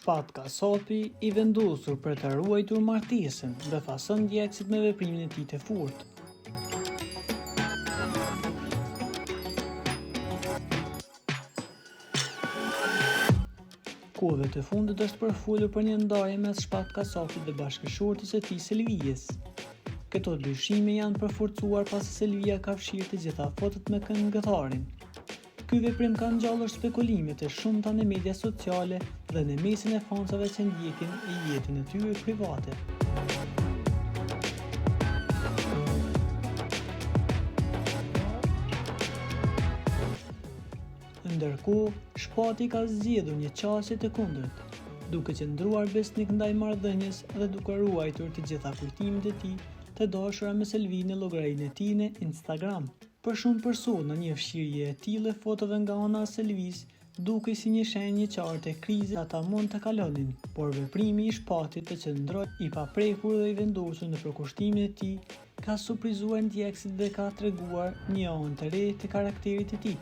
Shpatka Sopi i vendosur për të ruajtur martesën befason djegësit me veprimin e tij të fortë. Kohëve të fundit është përfolur për një ndarje mes Shpatka Sopit dhe bashkëshortes së tij Selvijes. Këto dyshime janë përforcuar pasi Selvia ka fshirë të gjitha fotot me këngëtarin. Ky veprim ka ngjallur spekulime të shumta në media sociale dhe në mesin e fansave që ndjekin jetën e tyre private. Ndërkohë, Shpati ka zgjedhur një qasje të kundërt, duke qëndruar besnik ndaj marrëdhënies dhe duke ruajtur të gjitha kujtimet e tij të dashura me Selvi në llogarinë e tij në Instagram. Për shumë persona, një fshirje e tillë fotove nga ana e Selvis dukej si një shenjë e qartë e krizës ata mund të kalonin, por veprimi i Shpatit të qëndroj i paprekur dhe i vendosur në përkushtimin e tij ka surprizuar ndjekësit dhe ka treguar një anë të re të karakterit të tij.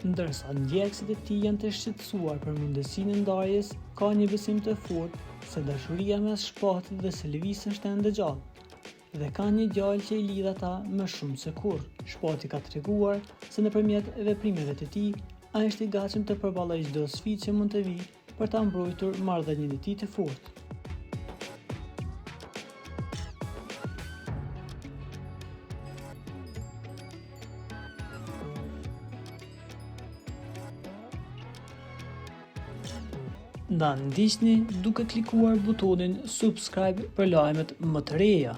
Ndërsa ndjekësit e tij janë të shqetësuar për mundësinë e ndarjes, ka një besim të fortë se dashuria mes Shpatit dhe Selvisë është ende gjallë dhe ka një djalë që i lidh ata më shumë se kurrë. Shpati ka treguar se nëpërmjet veprimeve të tij, ai është i gatshëm të përballojë çdo sfidë që mund të vijë për ta mbrojtur marrëdhënien e tij të fortë. Na ndiqni duke klikuar butonin subscribe për lajmet më të reja.